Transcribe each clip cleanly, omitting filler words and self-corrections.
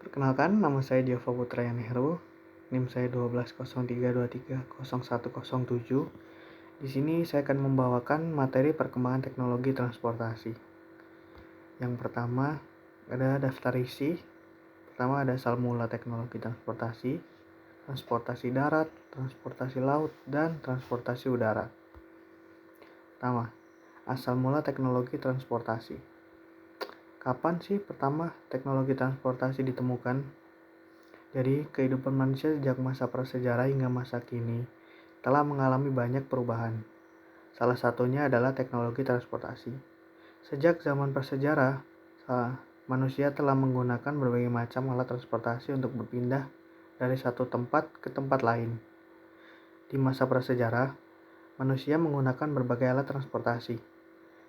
Perkenalkan, nama saya Jova Putra Yanheru. NIM saya 1203230107. Di sini saya akan membawakan materi perkembangan teknologi transportasi. Yang pertama ada daftar isi. Pertama ada asal mula teknologi transportasi, transportasi darat, transportasi laut, dan transportasi udara. Pertama, asal mula teknologi transportasi. Kapan sih pertama teknologi transportasi ditemukan? Jadi, kehidupan manusia sejak masa prasejarah hingga masa kini telah mengalami banyak perubahan. Salah satunya adalah teknologi transportasi. Sejak zaman prasejarah, manusia telah menggunakan berbagai macam alat transportasi untuk berpindah dari satu tempat ke tempat lain. Di masa prasejarah, manusia menggunakan berbagai alat transportasi,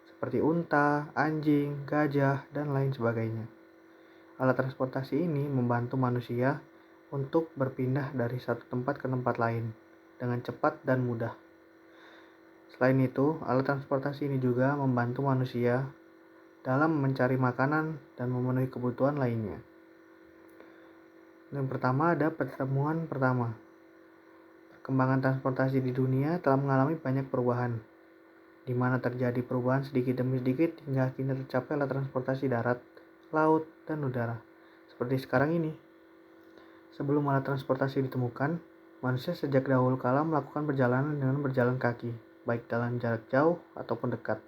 seperti unta, anjing, gajah, dan lain sebagainya. Alat transportasi ini membantu manusia untuk berpindah dari satu tempat ke tempat lain dengan cepat dan mudah. Selain itu, alat transportasi ini juga membantu manusia dalam mencari makanan dan memenuhi kebutuhan lainnya. Yang pertama ada pertemuan pertama. Perkembangan transportasi di dunia telah mengalami banyak perubahan, di mana terjadi perubahan sedikit demi sedikit hingga akhirnya tercapai alat transportasi darat, laut, dan udara. Seperti sekarang ini. Sebelum alat transportasi ditemukan, manusia sejak dahulu kala melakukan perjalanan dengan berjalan kaki, baik dalam jarak jauh ataupun dekat.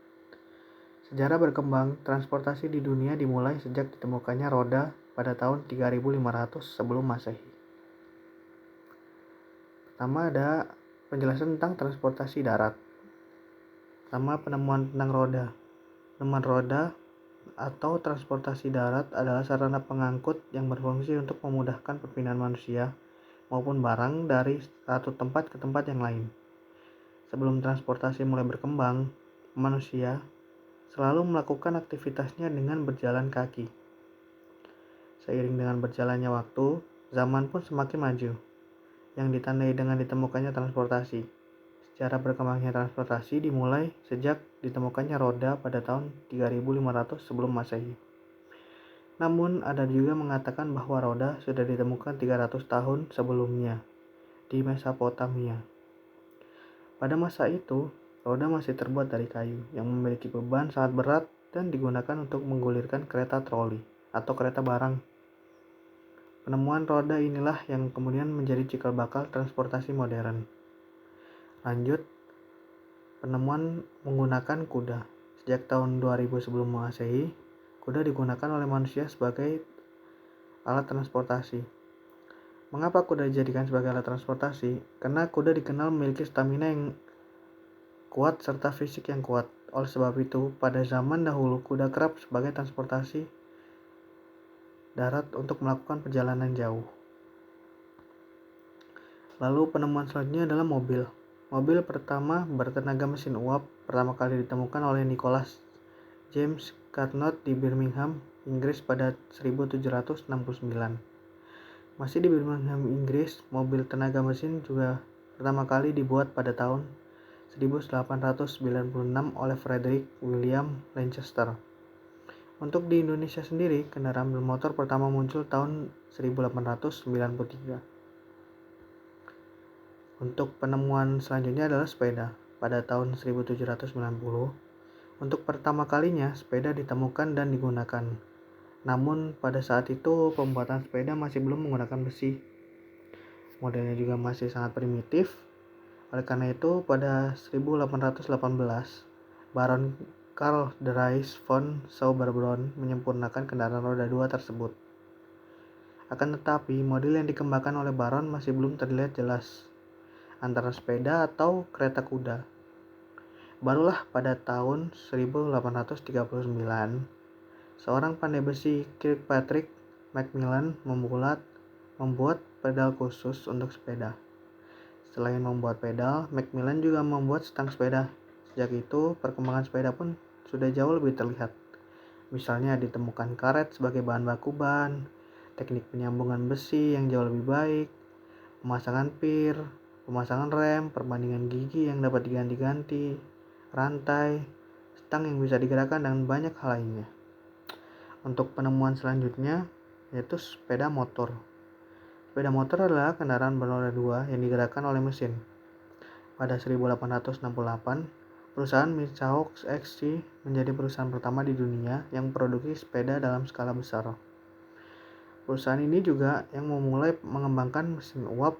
Sejarah berkembang transportasi di dunia dimulai sejak ditemukannya roda pada tahun 3500 sebelum Masehi. Pertama ada penjelasan tentang transportasi darat. Pertama, penemuan tentang roda. Penemuan roda atau transportasi darat adalah sarana pengangkut yang berfungsi untuk memudahkan perpindahan manusia maupun barang dari satu tempat ke tempat yang lain. Sebelum transportasi mulai berkembang, manusia selalu melakukan aktivitasnya dengan berjalan kaki. Seiring dengan berjalannya waktu, zaman pun semakin maju, yang ditandai dengan ditemukannya transportasi. Sejarah berkembangnya transportasi dimulai sejak ditemukannya roda pada tahun 3500 sebelum Masehi. Namun, ada juga mengatakan bahwa roda sudah ditemukan 300 tahun sebelumnya di Mesopotamia. Pada masa itu, roda masih terbuat dari kayu yang memiliki beban sangat berat dan digunakan untuk menggulirkan kereta troli atau kereta barang. Penemuan roda inilah yang kemudian menjadi cikal bakal transportasi modern. Lanjut, penemuan menggunakan kuda. Sejak tahun 2000 sebelum Masehi, kuda digunakan oleh manusia sebagai alat transportasi. Mengapa kuda dijadikan sebagai alat transportasi? Karena kuda dikenal memiliki stamina yang kuat serta fisik yang kuat. Oleh sebab itu, pada zaman dahulu kuda kerap sebagai transportasi darat untuk melakukan perjalanan jauh. Lalu penemuan selanjutnya adalah mobil. Mobil pertama bertenaga mesin uap pertama kali ditemukan oleh Nicholas James Carnot di Birmingham, Inggris pada 1769. Masih di Birmingham, Inggris, mobil tenaga mesin juga pertama kali dibuat pada tahun 1896 oleh Frederick William Lancaster. Untuk di Indonesia sendiri, kendaraan bermotor pertama muncul tahun 1893. Untuk penemuan selanjutnya adalah sepeda. Pada tahun 1790, untuk pertama kalinya sepeda ditemukan dan digunakan. Namun pada saat itu pembuatan sepeda masih belum menggunakan besi. Modelnya juga masih sangat primitif. Oleh karena itu pada 1818, Baron Karl Drais von Sauerbrunn menyempurnakan kendaraan roda 2 tersebut. Akan tetapi model yang dikembangkan oleh Baron masih belum terlihat jelas antara sepeda atau kereta kuda. Barulah pada tahun 1839, seorang pandai besi Kirkpatrick Macmillan membuat pedal khusus untuk sepeda. Selain membuat pedal, Macmillan juga membuat stang sepeda. Sejak itu, perkembangan sepeda pun sudah jauh lebih terlihat. Misalnya ditemukan karet sebagai bahan baku ban, teknik penyambungan besi yang jauh lebih baik, pemasangan pir, pemasangan rem, perbandingan gigi yang dapat diganti-ganti, rantai, stang yang bisa digerakkan, dan banyak hal lainnya. Untuk penemuan selanjutnya yaitu sepeda motor. Sepeda motor adalah kendaraan beroda dua yang digerakkan oleh mesin. Pada 1868, perusahaan Mitsubishi XC menjadi perusahaan pertama di dunia yang memproduksi sepeda dalam skala besar. Perusahaan ini juga yang memulai mengembangkan mesin uap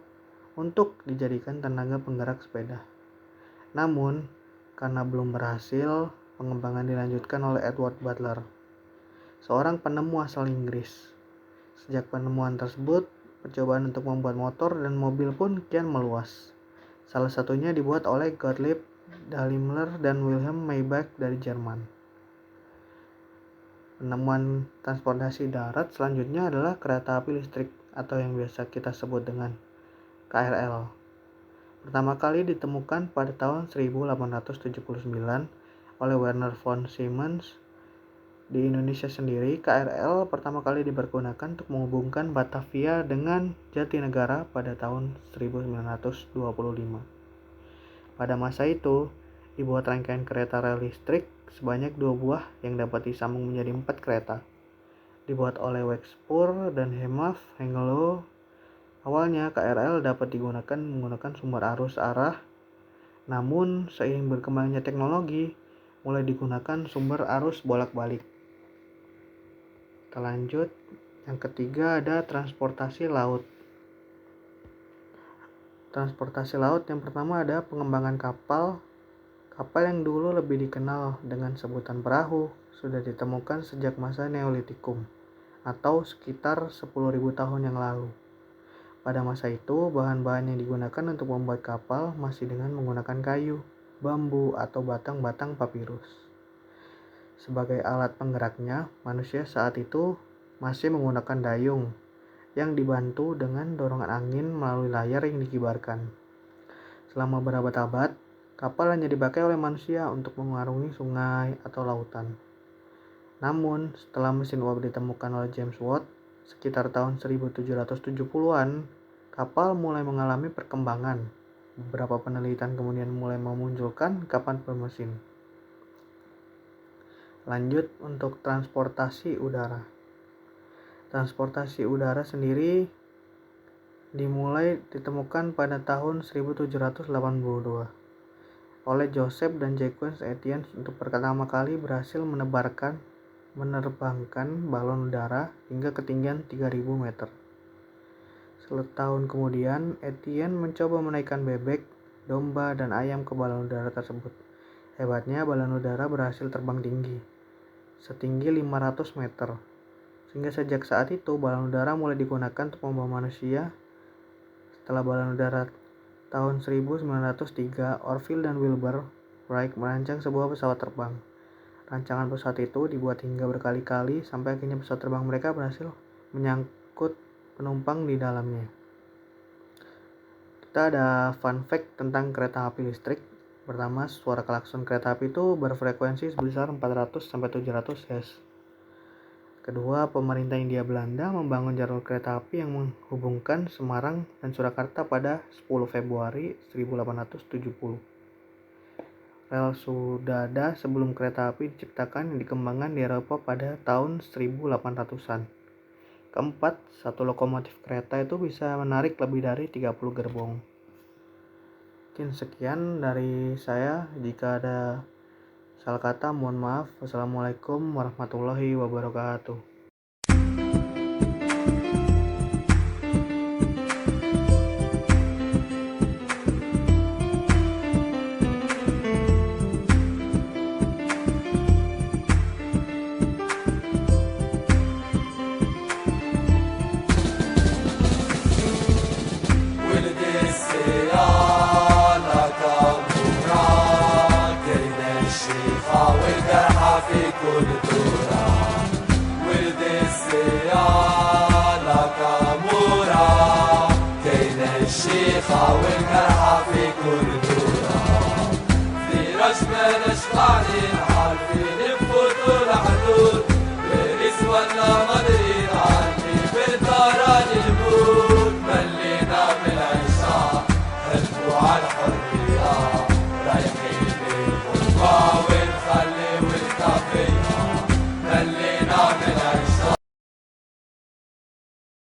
untuk dijadikan tenaga penggerak sepeda. Namun, karena belum berhasil, pengembangan dilanjutkan oleh Edward Butler, seorang penemu asal Inggris. Sejak penemuan tersebut, percobaan untuk membuat motor dan mobil pun kian meluas. Salah satunya dibuat oleh Gottlieb Daimler dan Wilhelm Maybach dari Jerman. Penemuan transportasi darat selanjutnya adalah kereta api listrik atau yang biasa kita sebut dengan KRL. Pertama kali ditemukan pada tahun 1879 oleh Werner von Siemens. Di Indonesia sendiri, KRL pertama kali dipergunakan untuk menghubungkan Batavia dengan Jatinegara pada tahun 1925. Pada masa itu, dibuat rangkaian kereta rel listrik sebanyak 2 buah yang dapat disambung menjadi 4 kereta. Dibuat oleh Wexford dan Hemaf Hengelo. Awalnya KRL dapat digunakan menggunakan sumber arus arah, namun seiring berkembangnya teknologi, mulai digunakan sumber arus bolak-balik. Kita lanjut, yang ketiga ada transportasi laut. Transportasi laut yang pertama ada pengembangan kapal. Kapal yang dulu lebih dikenal dengan sebutan perahu sudah ditemukan sejak masa Neolitikum atau sekitar 10.000 tahun yang lalu. Pada masa itu, bahan-bahan yang digunakan untuk membuat kapal masih dengan menggunakan kayu, bambu, atau batang-batang papirus. Sebagai alat penggeraknya, manusia saat itu masih menggunakan dayung yang dibantu dengan dorongan angin melalui layar yang dikibarkan. Selama berabad-abad, kapal hanya dipakai oleh manusia untuk mengarungi sungai atau lautan. Namun, setelah mesin uap ditemukan oleh James Watt sekitar tahun 1770-an, kapal mulai mengalami perkembangan. Beberapa penelitian kemudian mulai memunculkan kapal bermesin. Lanjut untuk transportasi udara. Transportasi udara sendiri dimulai ditemukan pada tahun 1782 oleh Joseph dan Jacques Etienne untuk pertama kali berhasil menerbangkan balon udara hingga ketinggian 3000 meter. Setahun kemudian, Etienne mencoba menaikkan bebek, domba, dan ayam ke balon udara tersebut. Hebatnya, balon udara berhasil terbang tinggi, setinggi 500 meter. Sehingga sejak saat itu, balon udara mulai digunakan untuk membawa manusia. Setelah balon udara tahun 1903, Orville dan Wilbur Wright merancang sebuah pesawat terbang. Rancangan pesawat itu dibuat hingga berkali-kali sampai akhirnya pesawat terbang mereka berhasil menyangkut penumpang di dalamnya. Kita ada fun fact tentang kereta api listrik. Pertama, suara klakson kereta api itu berfrekuensi sebesar 400-700 Hz. Kedua, pemerintah Hindia Belanda membangun jalur kereta api yang menghubungkan Semarang dan Surakarta pada 10 Februari 1870. Rel sudah ada sebelum kereta api diciptakan yang dikembangkan di Eropa pada tahun 1800-an. Keempat, satu lokomotif kereta itu bisa menarik lebih dari 30 gerbong. Mungkin sekian dari saya. Jika ada salah kata, mohon maaf. Wassalamualaikum warahmatullahi wabarakatuh.